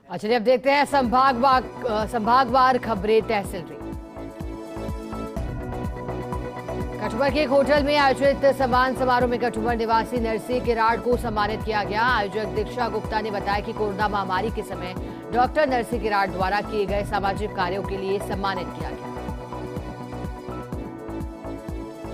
चलिए अब देखते हैं संभागवार खबरें तहसील रही। कठुआ के एक होटल में आयोजित सम्मान समारोह में कठुआ निवासी नरसी किराड़ को सम्मानित किया गया। आयोजक दीक्षा गुप्ता ने बताया कि कोरोना महामारी के समय डॉक्टर नरसी किराड़ द्वारा किए गए सामाजिक कार्यों के लिए सम्मानित किया गया।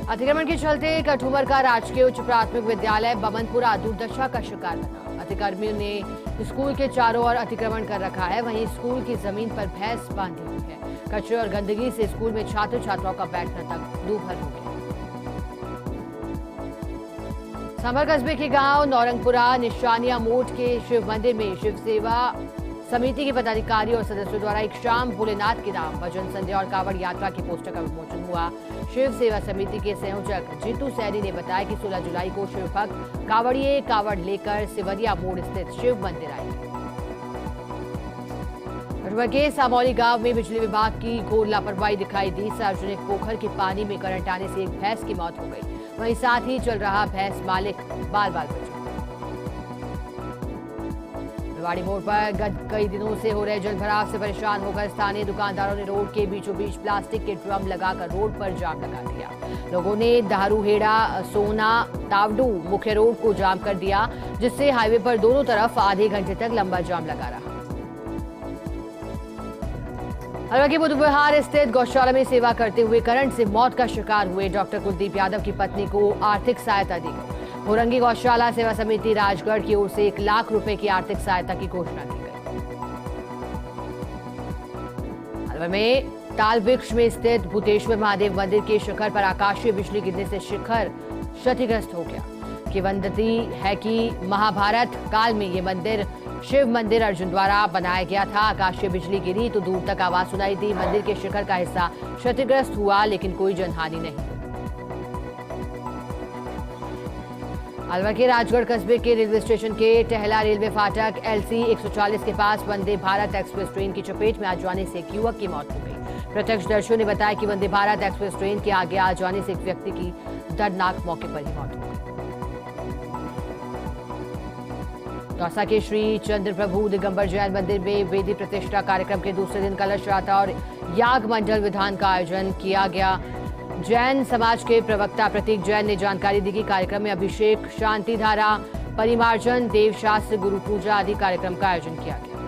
अतिक्रमण के चलते कठुमर का राजकीय उच्च प्राथमिक विद्यालय बमनपुरा दुर्दशा का शिकार बना। अतिक्रमियों ने स्कूल के चारों ओर अतिक्रमण कर रखा है। वहीं स्कूल की जमीन पर भैंस बांधी हुई है। कचरे और गंदगी से स्कूल में छात्र छात्राओं का बैठना तक दूभर हो गया। संभल कस्बे के गांव नौरंगपुरा निशानिया मोट के शिव मंदिर में शिव सेवा समिति के पदाधिकारी और सदस्यों द्वारा एक शाम भोलेनाथ के नाम भजन संध्या और कावड़ यात्रा के पोस्टर का विमोचन हुआ। शिव सेवा समिति के संयोजक जीतू सैनी ने बताया कि 16 जुलाई को शिव भक्त कावड़िए कावड़ लेकर सिवरिया मोड़ स्थित शिव मंदिर आएंगे। कठुआ के सामौली गांव में बिजली विभाग की घोर लापरवाही दिखाई दी। सार्वजनिक पोखर के पानी में करंट आने से एक भैंस की मौत हो गई। वहीं साथ ही चल रहा भैंस मालिक बाल बाल बचा। रेवाड़ी मोड़ पर गत कई दिनों से हो रहे जलभराव से परेशान होकर स्थानीय दुकानदारों ने रोड के बीचों बीच प्लास्टिक के ड्रम लगाकर रोड पर जाम लगा दिया। लोगों ने दारूहेड़ा सोना तावडू मुख्य रोड को जाम कर दिया, जिससे हाईवे पर दोनों तरफ आधे घंटे तक लंबा जाम लगा रहा। हलवा के बुधविहार स्थित गौशाला में सेवा करते हुए करंट से मौत का शिकार हुए डॉक्टर कुलदीप यादव की पत्नी को आर्थिक सहायता दी गई। होरंगी गौशाला सेवा समिति राजगढ़ की ओर से 1 लाख रुपए की आर्थिक सहायता की घोषणा की गई। हलवा में ताल वृक्ष में स्थित भूतेश्वर महादेव मंदिर के शिखर पर आकाशीय बिजली गिरने से शिखर क्षतिग्रस्त हो गया। किंवदंती है कि महाभारत काल में ये मंदिर शिव मंदिर अर्जुन द्वारा बनाया गया था। आकाशीय बिजली गिरी तो दूर तक आवाज सुनाई दी। मंदिर के शिखर का हिस्सा क्षतिग्रस्त हुआ, लेकिन कोई जनहानि नहीं। अलवर के राजगढ़ कस्बे के रेलवे स्टेशन के टहला रेलवे फाटक LC 140 के पास वंदे भारत एक्सप्रेस ट्रेन की चपेट में आ जाने से एक युवक की मौत हो गई। प्रत्यक्षदर्शियों ने बताया कि वंदे भारत एक्सप्रेस ट्रेन के आगे आ जाने से एक व्यक्ति की दर्दनाक मौके पर ही मौत हो गई। दौसा के श्री चंद्र प्रभु दिगंबर जैन मंदिर में वेदी प्रतिष्ठा कार्यक्रम के दूसरे दिन कलश यात्रा और याग मंडल विधान का आयोजन किया गया। जैन समाज के प्रवक्ता प्रतीक जैन ने जानकारी दी कि कार्यक्रम में अभिषेक, शांति धारा, परिमार्जन, देवशास्त्र, गुरु पूजा आदि कार्यक्रम का आयोजन किया गया।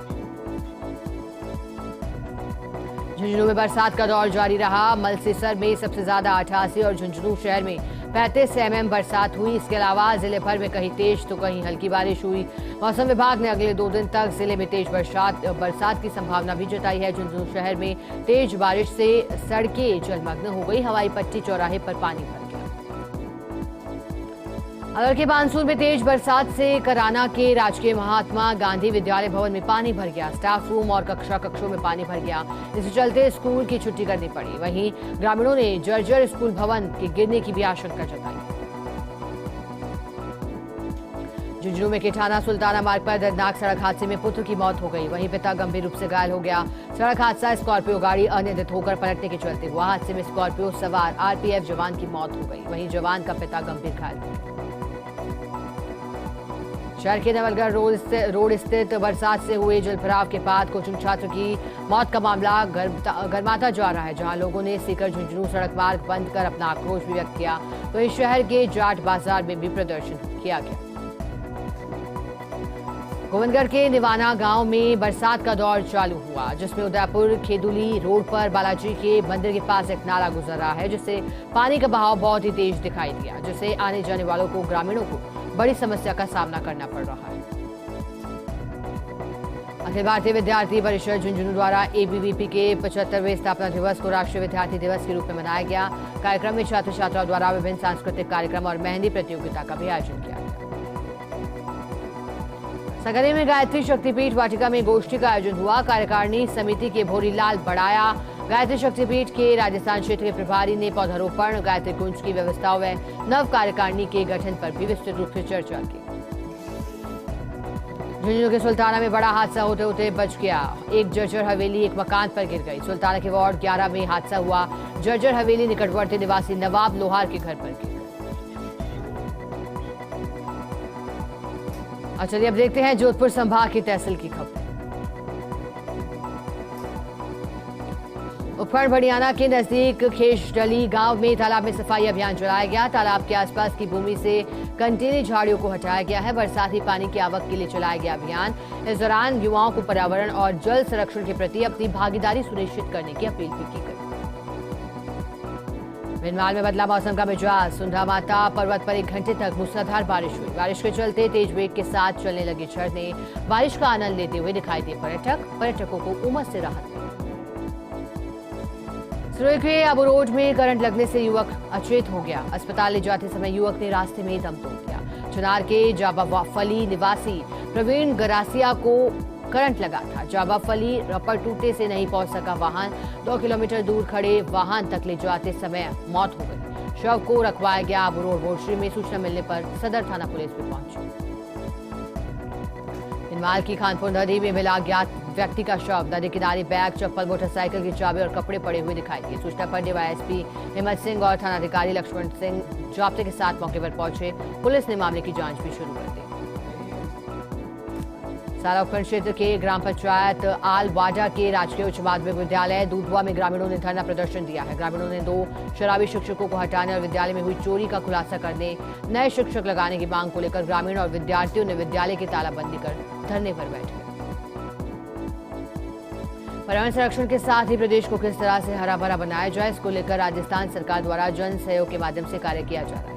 झुंझुनू में बरसात का दौर जारी रहा। मलसीसर में सबसे ज्यादा 88 और झुंझुनू शहर में 35 mm बरसात हुई। इसके अलावा जिले भर में कहीं तेज तो कहीं हल्की बारिश हुई। मौसम विभाग ने अगले 2 दिन तक जिले में तेज बरसात की संभावना भी जताई है। झुंझुनू शहर में तेज बारिश से सड़कें जलमग्न हो गई। हवाई पट्टी चौराहे पर पानी भर गया। अलवर के बानसूर में तेज बरसात से कराना के राजकीय महात्मा गांधी विद्यालय भवन में पानी भर गया। स्टाफ रूम और कक्षों में पानी भर गया। इसके चलते स्कूल की छुट्टी करनी पड़ी। वहीं ग्रामीणों ने जर्जर स्कूल भवन के गिरने की भी आशंका जताई। झुंझुनू में केठाना सुल्ताना मार्ग पर दर्दनाक सड़क हादसे में पुत्र की मौत हो गई। वहीं पिता गंभीर रूप से घायल हो गया। सड़क हादसा स्कॉर्पियो गाड़ी अनियंत्रित होकर पलटने के चलते हुआ। हादसे में स्कॉर्पियो सवार RPF जवान की मौत हो गई। वहीं जवान का पिता गंभीर घायल हो गया। शहर के नवलगढ़ रोड स्थित बरसात से हुए जलभराव के बाद कोचिंग छात्र की मौत का मामला गर्माता जा रहा है, जहां लोगों ने सीकर झुंझुनू सड़क मार्ग बंद कर अपना आक्रोश भी व्यक्त किया। वहीं शहर के जाट बाजार में भी प्रदर्शन किया गया। गोविंदगढ़ के निवाना गांव में बरसात का दौर चालू हुआ, जिसमें उदयपुर खेदुली रोड पर बालाजी के मंदिर के पास एक नाला गुजर रहा है, जिससे पानी का बहाव बहुत ही तेज दिखाई दिया, जिससे आने जाने वालों को ग्रामीणों को बड़ी समस्या का सामना करना पड़ रहा है। अखिल भारतीय विद्यार्थी परिषद झुंझुनू द्वारा ABVP के 75वें स्थापना दिवस को राष्ट्रीय विद्यार्थी दिवस के रूप में मनाया गया। कार्यक्रम में छात्र छात्राओं द्वारा विभिन्न सांस्कृतिक कार्यक्रम और मेहंदी प्रतियोगिता का भी आयोजन किया गया। सगरे में गायत्री शक्तिपीठ वाटिका में गोष्ठी का आयोजन हुआ। कार्यकारिणी समिति के भोरीलाल बड़ाया गायत्री शक्तिपीठ के राजस्थान क्षेत्र के प्रभारी ने पौधारोपण, गायत्री कुंज की व्यवस्थाओं व नव कार्यकारिणी के गठन पर भी विस्तृत रूप से चर्चा की। झुंझुनू के सुल्ताना में बड़ा हादसा होते होते बच गया। एक जर्जर हवेली एक मकान पर गिर गई। सुल्ताना के वार्ड 11 में हादसा हुआ। जर्जर हवेली निकटवर्ती निवासी नवाब लोहार के घर पर गिर गई। चलिए अब देखते हैं जोधपुर संभाग की तहसील की खबर। उपखंड भड़ियाना के नजदीक खेशडली गांव में तालाब में सफाई अभियान चलाया गया। तालाब के आसपास की भूमि से कंटीली झाड़ियों को हटाया गया है। बरसाती पानी की आवक के लिए चलाया गया अभियान। इस दौरान युवाओं को पर्यावरण और जल संरक्षण के प्रति अपनी भागीदारी सुनिश्चित करने की अपील भी की गई। भिनमाल में बदला मौसम का मिजाज। सुंधा माता पर्वत पर 1 घंटे तक मूसलाधार बारिश हुई। बारिश के चलते तेज वेग के साथ चलने लगे झरने बारिश का आनंद लेते हुए दिखाई दिए पर्यटकों को उमस से राहत मिली। सुरई के अबू रोड में करंट लगने से युवक अचेत हो गया। अस्पताल ले जाते समय युवक ने रास्ते में दम तोड़ दिया। चुनार के जाबाफली निवासी प्रवीण गरासिया को करंट लगा था। जाबाफली रपड़ टूटे से नहीं पहुंच सका वाहन। 2 किलोमीटर दूर खड़े वाहन तक ले जाते समय मौत हो गई। शव को रखवाया गया। अबू रोड मोर्चरी में सूचना मिलने पर सदर थाना पुलिस भी पहुंची। भिनमाल की खानपुर नदी में मिला अज्ञात व्यक्ति का शव। नदी किनारे बैग, चप्पल, मोटरसाइकिल की चाबी और कपड़े पड़े हुए दिखाई दिए। सूचना पर डीवाईएसपी हिम्मत सिंह और थानाधिकारी लक्ष्मण सिंह जाब्ते के साथ मौके पर पहुंचे। पुलिस ने मामले की जांच भी शुरू कर दी। सारा उपखंड क्षेत्र के ग्राम पंचायत आलवाडा के राजकीय उच्च माध्यमिक विद्यालय दूधवा में ग्रामीणों ने धरना प्रदर्शन दिया है। ग्रामीणों ने 2 शराबी शिक्षकों को हटाने और विद्यालय में हुई चोरी का खुलासा करने, नए शिक्षक लगाने की मांग को लेकर ग्रामीण और विद्यार्थियों ने विद्यालय की तालाबंदी कर धरने पर बैठ गए। पर्यावरण संरक्षण के साथ ही प्रदेश को किस तरह से हरा भरा बनाया जाए, इसको लेकर राजस्थान सरकार द्वारा जन सहयोग के माध्यम से कार्य किया जा रहा है।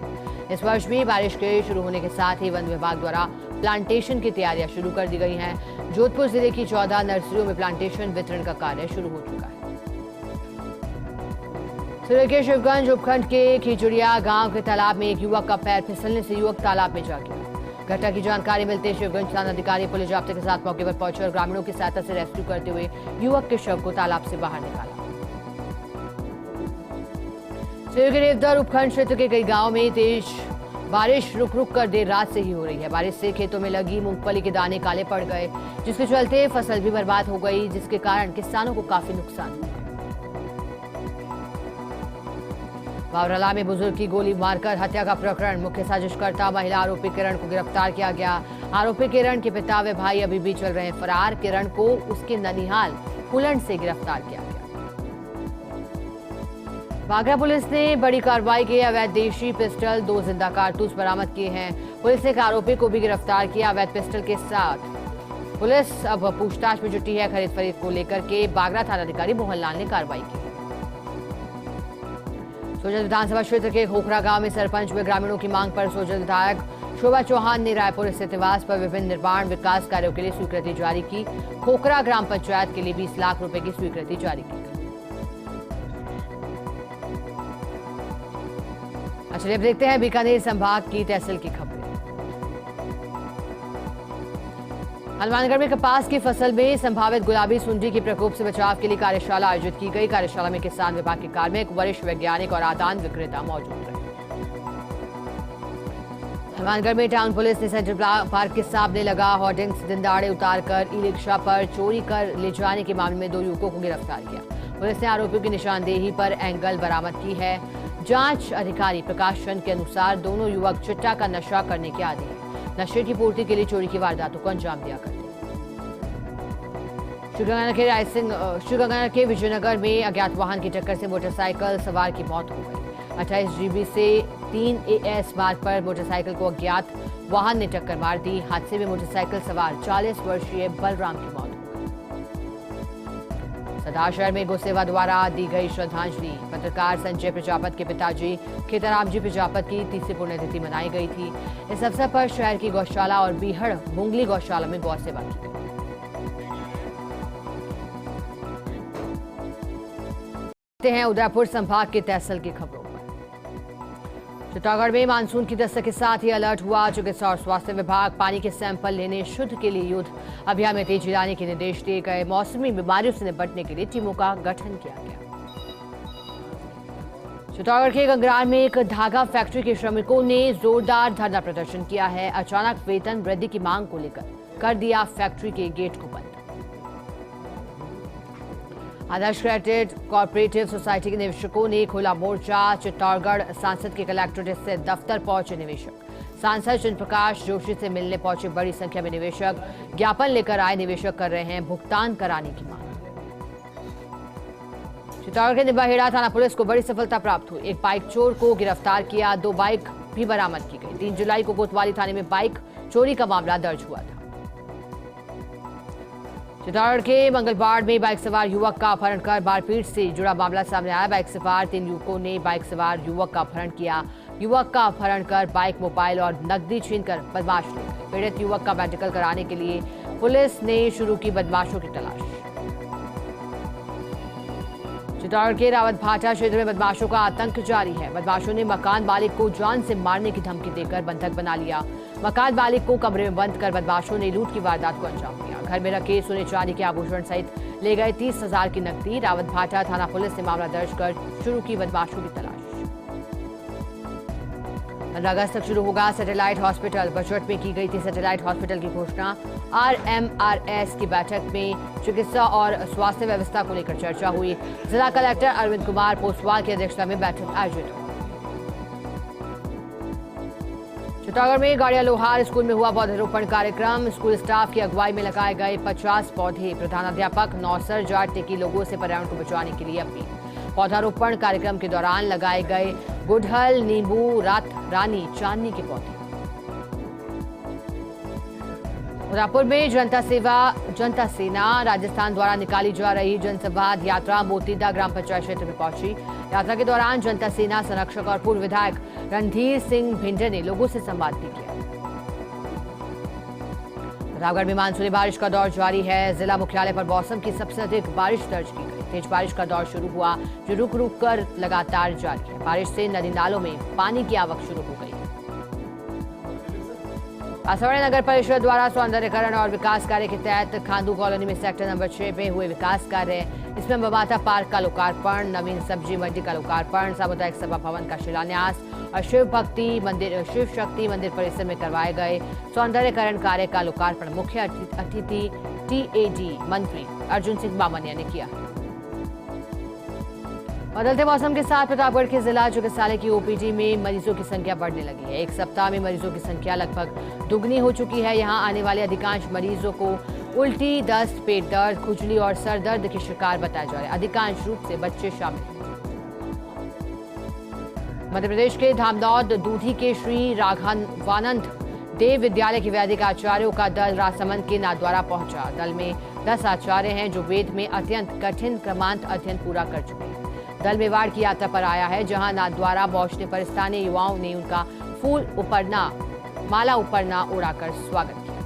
इस वर्ष भी बारिश के शुरू होने के साथ ही वन विभाग द्वारा प्लांटेशन की तैयारियां शुरू कर दी गई हैं। जोधपुर जिले की 14 नर्सरियों में प्लांटेशन वितरण का कार्य शुरू हो चुका है। सुरई के शिवगंज उपखंड के खिचुड़िया गांव के तालाब में एक युवक का पैर फिसलने से युवक तालाब में जा गिरा। घटना की जानकारी मिलते शिवगंज थानाधिकारी पुलिस जाब्ते के साथ मौके पर पहुंचे और ग्रामीणों की सहायता से रेस्क्यू करते हुए युवक के शव को तालाब से बाहर निकाला। रेवदर उपखंड क्षेत्र के कई गांवों में तेज बारिश रुक रुक कर देर रात से ही हो रही है। बारिश से खेतों में लगी मूंगफली के दाने काले पड़ गए, जिसके चलते फसल भी बर्बाद हो गई, जिसके कारण किसानों को काफी नुकसान हुआ। बावराला में बुजुर्ग की गोली मारकर हत्या का प्रकरण। मुख्य साजिशकर्ता महिला आरोपी किरण को गिरफ्तार किया गया। आरोपी किरण के पिता व भाई अभी भी चल रहे हैं फरार। किरण को उसके ननिहाल फुलंड से गिरफ्तार किया गया। बागरा पुलिस ने बड़ी कार्रवाई की। अवैध देशी पिस्टल, 2 जिंदा कारतूस बरामद किए हैं। पुलिस ने एक आरोपी को भी गिरफ्तार किया अवैध पिस्टल के साथ। पुलिस अब पूछताछ में जुटी है। खरीद फरीद को लेकर के बागरा थानाधिकारी मोहनलाल ने कार्रवाई की। सोजत विधानसभा क्षेत्र के खोखरा गांव में सरपंच व ग्रामीणों की मांग पर सोजत विधायक शोभा चौहान ने रायपुर स्थित निवास पर विभिन्न निर्माण विकास कार्यों के लिए स्वीकृति जारी की। खोखरा ग्राम पंचायत के लिए 20 लाख रुपए की स्वीकृति जारी की गई। चलिए अब देखते हैं बीकानेर संभाग की तहसील की खबरें। हनुमानगढ़ में कपास की फसल में संभावित गुलाबी सुंडी के प्रकोप से बचाव के लिए कार्यशाला आयोजित की गई। कार्यशाला में किसान विभाग के कार्मिक, वरिष्ठ वैज्ञानिक और आदान विक्रेता मौजूद रहे। हनुमानगढ़ में टाउन पुलिस ने सेंट्रल पार्क के सामने लगा होर्डिंग्स दिनदाड़े उतारकर ई रिक्शा पर चोरी कर ले जाने के मामले में 2 युवकों को गिरफ्तार किया। पुलिस ने आरोपियों की निशानदेही पर एंगल बरामद की है। जांच अधिकारी प्रकाश चंद के अनुसार दोनों युवक चिट्टा का नशा करने के आदी हैं। नशे की पूर्ति के लिए चोरी की वारदातों को अंजाम दिया करते। श्रीगंगानगर के विजयनगर में अज्ञात वाहन की टक्कर से मोटरसाइकिल सवार की मौत हो गई। 28 GB से 3 AS मार्ग पर मोटरसाइकिल को अज्ञात वाहन ने टक्कर मार दी। हादसे में मोटरसाइकिल सवार 40 वर्षीय बलराम की मौत हो गई। सदा शहर में गोसेवा द्वारा दी गई श्रद्धांजलि। पत्रकार संजय प्रजापत के पिताजी खेताराम जी प्रजापत की 30वीं पुण्यतिथि मनाई गई थी। इस अवसर पर शहर की गौशाला और बीहड़ मुंगली गौशाला में गौ सेवा की गई। हैं उदयपुर संभाग के तहसील की खबरों पर। चित्तौड़गढ़ में मानसून की दस्तक के साथ ही अलर्ट हुआ। चिकित्सा और स्वास्थ्य विभाग पानी के सैंपल लेने शुद्ध के लिए युद्ध अभियान में तेजी लाने के निर्देश दिए गए। मौसमी बीमारियों से निपटने के लिए टीमों का गठन किया गया। चित्तौड़गढ़ के गंगरार में एक धागा फैक्ट्री के श्रमिकों ने जोरदार धरना प्रदर्शन किया है। अचानक वेतन वृद्धि की मांग को लेकर कर दिया फैक्ट्री के गेट को बंद। आदर्श क्रेडिट कोऑपरेटिव सोसाइटी के निवेशकों ने खोला मोर्चा। चित्तौड़गढ़ सांसद के कलेक्ट्रेट से दफ्तर पहुंचे निवेशक। सांसद चंद्र प्रकाश जोशी से मिलने पहुंचे बड़ी संख्या में निवेशक। ज्ञापन लेकर आए निवेशक कर रहे हैं भुगतान कराने की मांग। चित्तौड़गढ़ के निम्बाहेड़ा थाना पुलिस को बड़ी सफलता प्राप्त हुई। एक बाइक चोर को गिरफ्तार किया, 2 बाइक भी बरामद की गई। 3 जुलाई को कोतवाली थाने में बाइक चोरी का मामला दर्ज हुआ था। चित्तौड़गढ़ के मंगलबाड़ में बाइक सवार युवक का अपहरण कर मारपीट से जुड़ा मामला सामने आया। बाइक सवार 3 युवकों ने बाइक सवार युवक का अपहरण किया। युवक का अपहरण कर बाइक, मोबाइल और नकदी छीनकर बदमाश ले गए। पीड़ित युवक का मेडिकल कराने के लिए पुलिस ने शुरू की बदमाशों की तलाश। चित्तौड़गढ़ के रावत भाटा क्षेत्र में बदमाशों का आतंक जारी है। बदमाशों ने मकान मालिक को जान से मारने की धमकी देकर बंधक बना लिया। मकान मालिक को कमरे में बंद कर बदमाशों ने लूट की वारदात को अंजाम दिया। घर में रखे सोने चांदी के आभूषण सहित ले गए 30,000 की नकदी। रावत भाटा थाना पुलिस ने मामला दर्ज कर शुरू की बदमाशों की तलाश। 15 अगस्त तक शुरू होगा सैटेलाइट हॉस्पिटल। बजट में की गई थी सैटेलाइट हॉस्पिटल की घोषणा। RMRS की बैठक में चिकित्सा और स्वास्थ्य व्यवस्था को लेकर चर्चा हुई। जिला कलेक्टर अरविंद कुमार पोसवाल की अध्यक्षता में बैठक आयोजित हुई। चित्तौड़गढ़ में गाड़िया लोहार स्कूल में हुआ पौधरोपण कार्यक्रम। स्कूल स्टाफ की अगुवाई में लगाए गए 50 पौधे। प्रधानाध्यापक नौसर जाट की लोगों से पर्यावरण को बचाने के लिए अपील। पौधारोपण कार्यक्रम के दौरान लगाए गए गुड़हल, नींबू, रात रानी, चांदनी के पौधे। उदयपुर में जनता सेना राजस्थान द्वारा निकाली जा रही जनसंवाद यात्रा मोतीदा ग्राम पंचायत क्षेत्र में पहुंची। यात्रा के दौरान जनता सेना संरक्षक और पूर्व विधायक रणधीर सिंह भिंडर ने लोगों से संवाद भी किया। प्रतापगढ़ में मानसूनी बारिश का दौर जारी है। जिला मुख्यालय पर मौसम की सबसे अधिक बारिश दर्ज की गई। तेज बारिश का दौर शुरू हुआ जो रुक रुक कर लगातार जारी है। बारिश से नदी नालों में पानी की आवक शुरू हो गई। बांसवाड़ा नगर परिषद द्वारा सौंदर्यीकरण और विकास कार्य के तहत खांडू कॉलोनी में सेक्टर नंबर 6 में हुए विकास कार्य। इसमें ममाता पार्क का लोकार्पण, नवीन सब्जी मंडी का लोकार्पण, सामुदायिक सभा भवन का शिलान्यास और शिव शक्ति मंदिर परिसर में करवाए गए सौंदर्यीकरण कार्य का लोकार्पण मुख्य अतिथि TAD मंत्री अर्जुन सिंह बामनिया ने किया। बदलते मौसम के साथ प्रतापगढ़ के जिला चिकित्सालय की OPD में मरीजों की संख्या बढ़ने लगी है। एक सप्ताह में मरीजों की संख्या लगभग दुगनी हो चुकी है। यहां आने वाले अधिकांश मरीजों को उल्टी, दस्त, पेट दर्द, खुजली और सर दर्द के शिकार बताया जा रहा है। अधिकांश रूप से बच्चे शामिल हैं। मध्य प्रदेश के धामनौद दूधी के श्री राघवानंद देव विद्यालय के वैदिक आचार्यों का दल राजसमंद के नाथद्वारा पहुंचा। दल में 10 आचार्य हैं जो वेद में अत्यंत कठिन क्रमांत अध्ययन पूरा कर चुके हैं। दल मेवाड़ की यात्रा पर आया है जहां नाथद्वारा पहुंचने पर स्थानीय युवाओं ने उनका माला उपरना उड़ाकर स्वागत किया।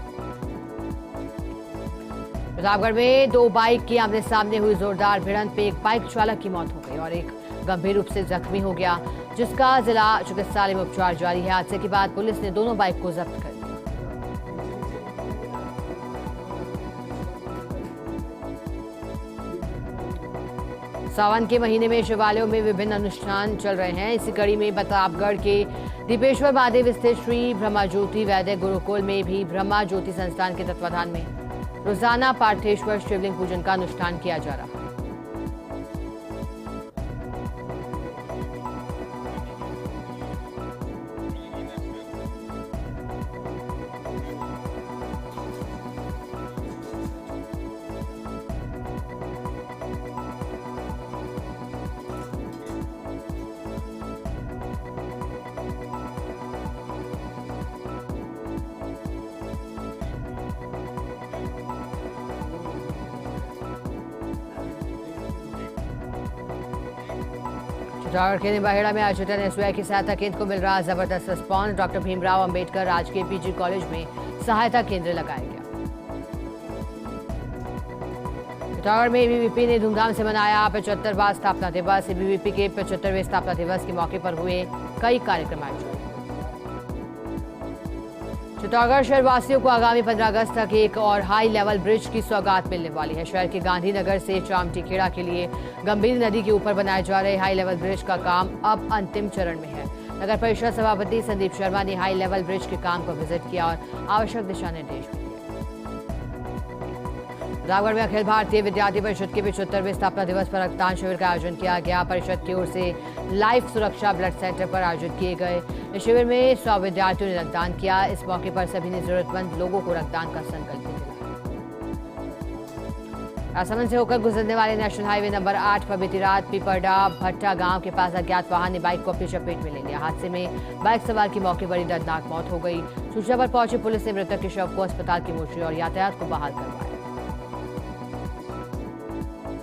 प्रतापगढ़ में 2 बाइक की आमने सामने हुई जोरदार भिड़ंत में एक बाइक चालक की मौत हो गई और एक गंभीर रूप से जख्मी हो गया, जिसका जिला चिकित्सालय में उपचार जारी है। हादसे के बाद पुलिस ने दोनों बाइक को जब्त कर लिया। सावन के महीने में शिवालयों में विभिन्न अनुष्ठान चल रहे हैं। इसी कड़ी में प्रतापगढ़ के दीपेश्वर महादेव स्थित श्री ब्रह्मा ज्योति वैदिक गुरुकुल में भी ब्रह्मा ज्योति संस्थान के तत्वाधान में रोजाना पार्थेश्वर शिवलिंग पूजन का अनुष्ठान किया जा रहा है। चित्तौड़गढ़ के निम्बाहेड़ा में आयोजित SBI की सहायता केंद्र को मिल रहा जबरदस्त रिस्पॉन्स। डॉक्टर भीमराव अंबेडकर राजकीय PG कॉलेज में सहायता केंद्र लगाया गया। चित्तौड़गढ़ में ABVP ने धूमधाम से मनाया 75वां स्थापना दिवस। ABVP के 75वें स्थापना दिवस के मौके पर हुए कई कार्यक्रम आयोजित। चित्तौड़गढ़ शहर वासियों को आगामी 15 अगस्त तक एक और हाई लेवल ब्रिज की सौगात मिलने वाली है। शहर के गांधीनगर से चामटीखेड़ा के लिए गंभीर नदी के ऊपर बनाए जा रहे हाई लेवल ब्रिज का काम अब अंतिम चरण में है। नगर परिषद सभापति संदीप शर्मा ने हाई लेवल ब्रिज के काम को विजिट किया और आवश्यक दिशा निर्देश दिए। प्रतापगढ़ में अखिल भारतीय विद्यार्थी परिषद के 75वें स्थापना दिवस पर रक्तदान शिविर का आयोजन किया गया। परिषद की ओर से लाइफ सुरक्षा ब्लड सेंटर पर आयोजित किए गए इस शिविर में 100 विद्यार्थियों ने रक्तदान किया। इस मौके पर सभी ने जरूरतमंद लोगों को रक्तदान का संकल्प दिलाया। राजसमंद से होकर गुजरने वाले नेशनल हाईवे नंबर 8 पर बीती रात पिपरडा भट्टा गांव के पास अज्ञात वाहन ने बाइक को अपनी चपेट में ले लिया। हादसे में बाइक सवार की मौके पर ही दर्दनाक मौत हो गई। सूचना पर पहुंची पुलिस ने मृतक के शव को अस्पताल की मोर्चरी और यातायात को बहाल करवाया।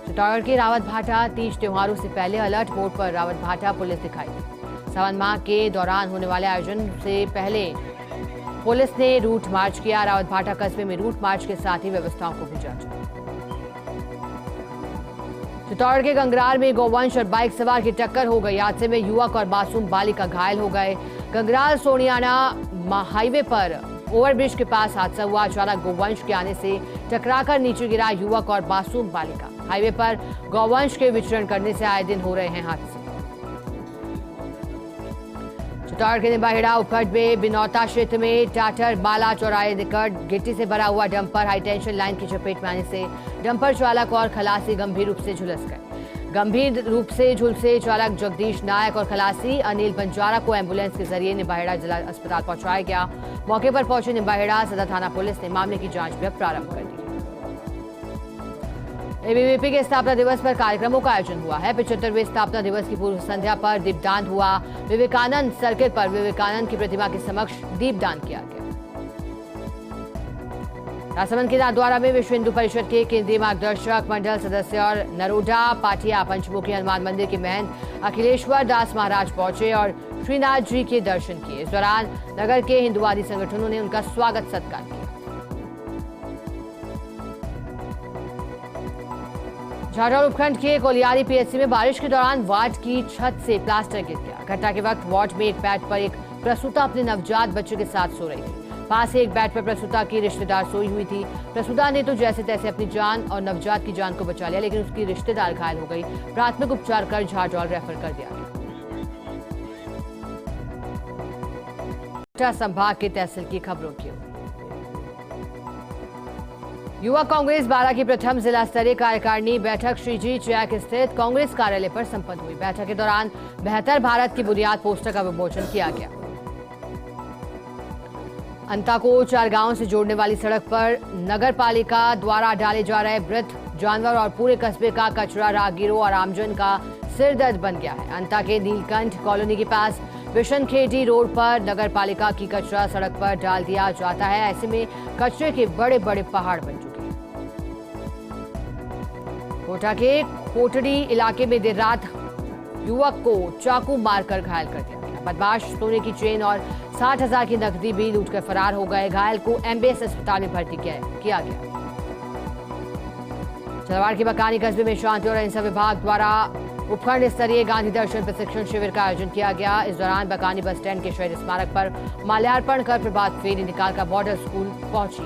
चित्तौड़गढ़ के रावत भाटा तीज त्योहारों से पहले अलर्ट मोड पर रावत भाटा पुलिस दिखाई दी। सावन माह के दौरान होने वाले आयोजन से पहले पुलिस ने रूट मार्च किया। रावत भाटा कस्बे में रूट मार्च के साथ ही व्यवस्थाओं को भी जांचा। चित्तौड़गढ़ के गंगरार में गौवंश और बाइक सवार की टक्कर हो गई। हादसे में युवक और मासूम बालिका घायल हो गए। गंगरार सोनियाना हाईवे पर ओवरब्रिज के पास हादसा हुआ। अचानक गौवंश के आने से टकराकर नीचे गिरा युवक और मासूम बालिका। हाईवे पर गौवंश के विचरण करने से आए दिन हो रहे हैं हादसे। चित्तौड़गढ़ के निम्बाहेड़ा उपखंड में बिनौता क्षेत्र में टाटर बाला चौराहे निकट गिट्टी से भरा हुआ डंपर हाईटेंशन लाइन की चपेट में आने से डंपर चालक और खलासी गंभीर रूप से झुलस गए। गंभीर रूप से झुलसे चालक जगदीश नायक और खलासी अनिल बंजारा को एम्बुलेंस के जरिए निम्बाहेड़ा जिला अस्पताल पहुंचाया गया। मौके पर पहुंची निम्बाहेड़ा सदर थाना पुलिस ने मामले की जांच भी प्रारंभ कर दी। एबीवीपी के स्थापना दिवस पर कार्यक्रमों का आयोजन हुआ है। 75वें स्थापना दिवस की पूर्व संध्या पर दीपदान हुआ। विवेकानंद सर्किल पर विवेकानंद की प्रतिमा के समक्ष दीपदान किया गया। राजसमंद के नाथद्वारा में विश्व हिंदू परिषद के केंद्रीय मार्गदर्शक मंडल सदस्य और नरोडा पाटिया पंचमुखी हनुमान मंदिर के महंत अखिलेश्वर दास महाराज पहुंचे और श्रीनाथ जी के दर्शन किए। इस दौरान नगर के हिंदुवादी संगठनों ने उनका स्वागत सत्कार किया। झाझा उपखंड के कोलियारी पीएचसी में बारिश के दौरान वार्ड की छत से प्लास्टर गिर गया। घटना के वक्त वार्ड में एक बेड पर एक प्रसूता अपने नवजात बच्चे के साथ सो रही थी। पास ही एक बेड पर प्रसूता की रिश्तेदार सोई हुई थी। प्रसूता ने तो जैसे तैसे अपनी जान और नवजात की जान को बचा लिया, लेकिन उसकी रिश्तेदार घायल हो गई। प्राथमिक उपचार कर झाझौल रेफर कर दिया गया। संभाग के तहसील की खबरों की युवा कांग्रेस बारा की प्रथम जिला स्तरीय कार्यकारिणी बैठक श्रीजी चैक स्थित कांग्रेस कार्यालय पर संपन्न हुई। बैठक के दौरान बेहतर भारत की बुनियाद पोस्टर का विमोचन किया गया। अंता को 4 गांवों से जोड़ने वाली सड़क पर नगर पालिका द्वारा डाले जा रहे मृत जानवर और पूरे कस्बे का कचरा राहगीरों और आमजन का सिरदर्द बन गया है। अंता के नीलकंठ कॉलोनी के पास विशनखेड़ी रोड पर नगर पालिका की कचरा सड़क पर डाल दिया जाता है। ऐसे में कचरे के बड़े बड़े पहाड़ बन चुके हैं। कोटा के कोटड़ी इलाके में देर रात युवक को चाकू मारकर घायल कर दिया गया। बदमाश सोने की चेन और 60,000 की नकदी भी लूटकर फरार हो गए। घायल को एमबीएस अस्पताल में भर्ती किया गया। झालावाड़ के बकानी कस्बे में शांति और अहिंसा विभाग द्वारा उपखंड स्तरीय गांधी दर्शन प्रशिक्षण शिविर का आयोजन किया गया। इस दौरान बकानी बस स्टैंड के शहीद स्मारक पर माल्यार्पण कर प्रभात फेरी निकालकर बॉर्डर स्कूल पहुंची।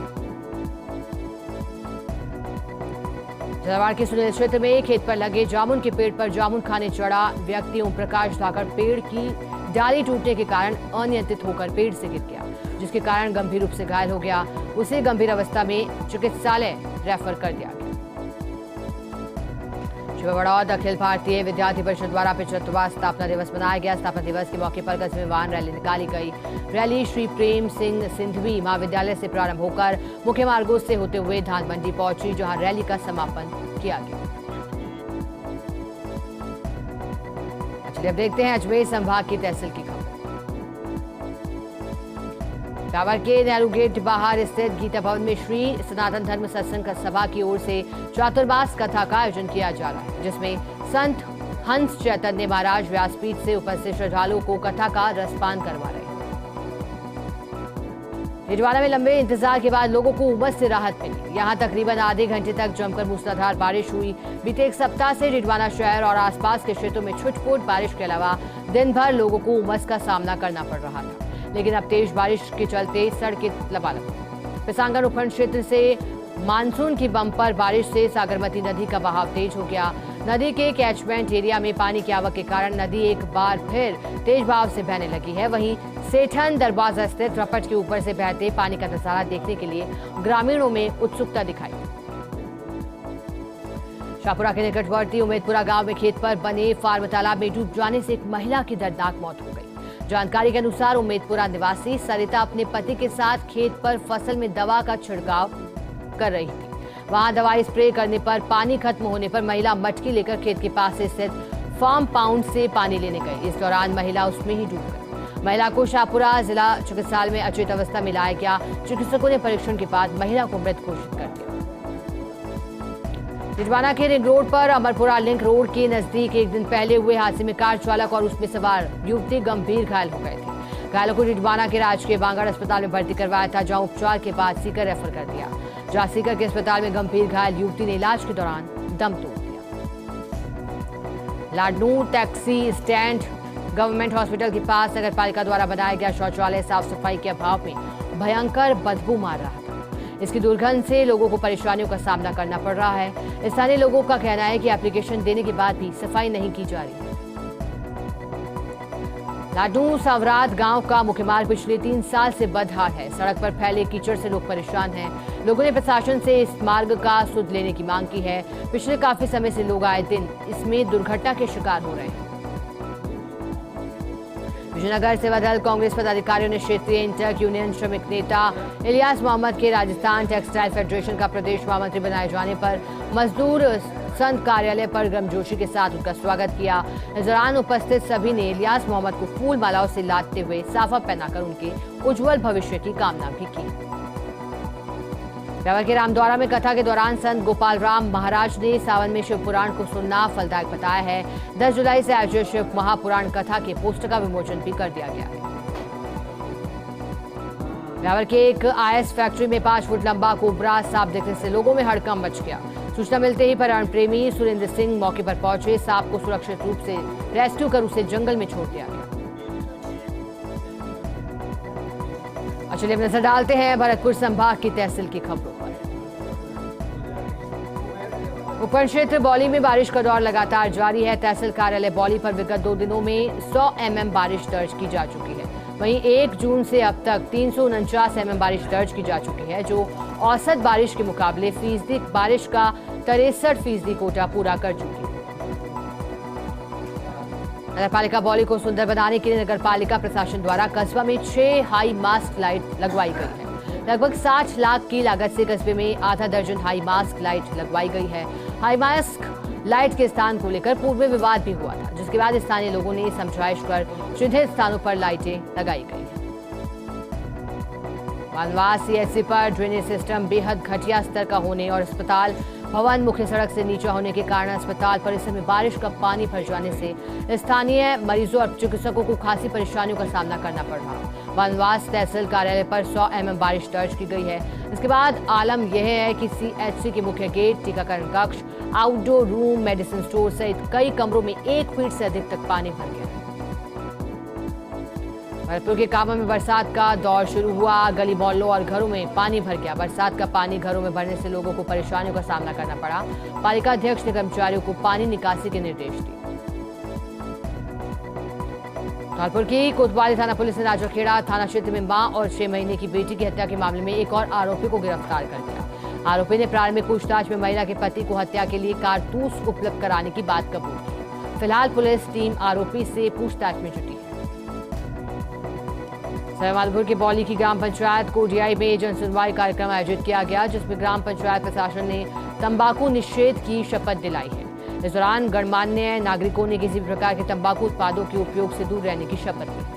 झालावाड़ के सुनील क्षेत्र में खेत पर लगे जामुन के पेड़ पर जामुन खाने चढ़ा व्यक्ति ओम प्रकाश धाकर पेड़ की डाली टूटने के कारण अनियंत्रित होकर पेड़ से गिर गया, जिसके कारण गंभीर रूप से घायल हो गया। उसे गंभीर अवस्था में चिकित्सालय रेफर कर दिया गया। बड़ौद अखिल भारतीय विद्यार्थी परिषद द्वारा 75वां स्थापना दिवस मनाया गया। स्थापना दिवस के मौके पर कस्बे में वाहन रैली निकाली गई। रैली श्री प्रेम सिंह सिंधवी महाविद्यालय से प्रारंभ होकर मुख्य मार्गों से होते हुए धान मंडी पहुंची, जहां रैली का समापन किया गया। चलिए अब देखते हैं अजमेर संभाग की तहसील की खबर। टावर के नेहरू गेट बाहर स्थित गीता भवन में श्री सनातन धर्म सत्संग सभा की ओर से चातुर्मास कथा का आयोजन किया जा रहा है, जिसमें संत हंस चैतन्य महाराज व्यासपीठ से उपस्थित श्रद्धालुओं को कथा का रसपान करवा रहे हैं। रिडवाना में लंबे इंतजार के बाद लोगों को उमस से राहत मिली। यहां तकरीबन आधे घंटे तक जमकर मूसलाधार बारिश हुई। बीते एक सप्ताह से रिडवाना शहर और आसपास के क्षेत्रों में छुटपुट बारिश के अलावा दिन भर लोगों को उमस का सामना करना पड़ रहा था, लेकिन अब तेज बारिश के चलते सड़कें लबालब। पिसांगन उपखंड क्षेत्र से मानसून की बम्पर बारिश से सागरमती नदी का बहाव तेज हो गया। नदी के कैचमेंट एरिया में पानी की आवक के कारण नदी एक बार फिर तेज बहाव से बहने लगी है। वहीं सेठन दरवाजा स्थित रपट के ऊपर से बहते पानी का नजारा देखने के लिए ग्रामीणों में उत्सुकता दिखाई। शाहपुरा के निकटवर्ती उमेदपुरा गांव में खेत पर बने फार्म तालाब में डूब जाने से एक महिला की दर्दनाक मौत हो गई। जानकारी के अनुसार उमेदपुरा निवासी सरिता अपने पति के साथ खेत पर फसल में दवा का छिड़काव कर रही थी। वहां दवाई स्प्रे करने पर पानी खत्म होने पर महिला मटकी लेकर खेत के पास से स्थित फार्म पाउंड से पानी लेने गई। इस दौरान महिला उसमें ही डूब गई। महिला को शाहपुरा जिला चिकित्सालय में अचेत अवस्था में लाया गया। चिकित्सकों ने परीक्षण के बाद महिला को मृत घोषित कर दिया। रिजवाना के रिंग रोड पर अमरपुरा लिंक रोड के नजदीक एक दिन पहले हुए हादसे में कार चालक और उसमें सवार युवती गंभीर घायल हो गए थे। घायलों को रिजवाना के राजकीय बांगड़ अस्पताल में भर्ती करवाया था, जहां उपचार के बाद सीकर रेफर कर दिया। जहां सीकर के अस्पताल में गंभीर घायल युवती ने इलाज के दौरान दम तोड़ दिया। Ladnun taxi stand government hospital के पास नगर पालिका द्वारा बनाया गया शौचालय साफ सफाई के अभाव में भयंकर बदबू मार रहा था। इसकी दुर्गंध से लोगों को परेशानियों का सामना करना पड़ रहा है। स्थानीय लोगों का कहना है कि एप्लीकेशन देने के बाद भी सफाई नहीं की जा रही है। लाडनू सावरात गांव का मुख्य मार्ग पिछले 3 साल से बदहाल है। सड़क पर फैले कीचड़ से लोग परेशान हैं। लोगों ने प्रशासन से इस मार्ग का सुध लेने की मांग की है। पिछले काफी समय से लोग आए दिन इसमें दुर्घटना के शिकार हो रहे हैं। विजयनगर सेवादल कांग्रेस पदाधिकारियों ने क्षेत्रीय इंटर यूनियन श्रमिक नेता इलियास मोहम्मद के राजस्थान टेक्सटाइल फेडरेशन का प्रदेश महामंत्री बनाए जाने पर मजदूर संघ कार्यालय पर गर्मजोशी के साथ उनका स्वागत किया। इस दौरान उपस्थित सभी ने इलियास मोहम्मद को फूल मालाओं से लादते हुए साफा पहनाकर उनके उज्जवल भविष्य की कामना भी की। ब्यावर के रामद्वारा में कथा के दौरान संत गोपाल राम महाराज ने सावन में शिव पुराण को सुनना फलदायक बताया है। 10 जुलाई से आयोजित शिव महापुराण कथा के पोस्टर का विमोचन भी कर दिया गया है। ब्यावर के एक आईएस फैक्ट्री में 5 फुट लंबा कोबरा सांप देखने से लोगों में हड़कंप मच गया। सूचना मिलते ही पर्यावरण प्रेमी सुरेंद्र सिंह मौके पर पहुंचे। सांप को सुरक्षित रूप से रेस्क्यू कर उसे जंगल में छोड़ दिया गया। चलिए अब नजर डालते हैं भरतपुर संभाग की तहसील की खबरों पर। उपवन क्षेत्र बौली में बारिश का दौर लगातार जारी है। तहसील कार्यालय बौली पर विगत 2 दिनों में 100 mm बारिश दर्ज की जा चुकी है। वहीं 1 जून से अब तक 349 mm बारिश दर्ज की जा चुकी है, जो औसत बारिश के मुकाबले फीसदी बारिश का 63% कोटा पूरा कर चुकी है। नगर पालिका बौली को सुंदर बनाने के लिए नगर पालिका प्रशासन द्वारा कस्बा में 6 हाई मास्क लाइट लगवाई गई है। लगभग 60 लाख की लागत से कस्बे में आधा दर्जन हाई मास्क लाइट लगवाई गई है। हाई मास्क लाइट के स्थान को लेकर पूर्व में विवाद भी हुआ था, जिसके बाद स्थानीय लोगों ने समझाइश कर चिन्हित स्थानों पर लाइटें लगाई गई हैं। मानवास सीएचसी पर ड्रेनेज सिस्टम बेहद घटिया स्तर का होने और अस्पताल भवन मुख्य सड़क से नीचा होने के कारण अस्पताल परिसर में बारिश का पानी भर जाने से स्थानीय मरीजों और चिकित्सकों को खासी परेशानियों का सामना करना पड़ रहा। वनवास तहसील कार्यालय पर 100 mm बारिश दर्ज की गई है। इसके बाद आलम यह है कि सीएचसी के मुख्य गेट, टीकाकरण कक्ष, आउटडोर रूम, मेडिसिन स्टोर सहित कई कमरों में 1 फीट से अधिक तक पानी भर गया है। भरतपुर के कामा में बरसात का दौर शुरू हुआ। गली मोहल्लों और घरों में पानी भर गया। बरसात का पानी घरों में भरने से लोगों को परेशानियों का सामना करना पड़ा। पालिका अध्यक्ष ने कर्मचारियों को पानी निकासी के निर्देश दिए। धौलपुर की कोतवाली थाना पुलिस ने राजाखेड़ा थाना क्षेत्र में मां और 6 महीने की बेटी की हत्या के मामले में एक और आरोपी को गिरफ्तार कर लिया। आरोपी ने प्रारंभिक पूछताछ में महिला के पति को हत्या के लिए कारतूस उपलब्ध कराने की बात कबूल की। फिलहाल पुलिस टीम आरोपी से पूछताछ में जुटी है। सवालपुर के बौली की ग्राम पंचायत कोडियाई में जन सुनवाई कार्यक्रम आयोजित किया गया, जिसमें ग्राम पंचायत प्रशासन ने तंबाकू निषेध की शपथ दिलाई है। इस दौरान गणमान्य नागरिकों ने किसी भी प्रकार के तंबाकू उत्पादों के उपयोग से दूर रहने की शपथ ली।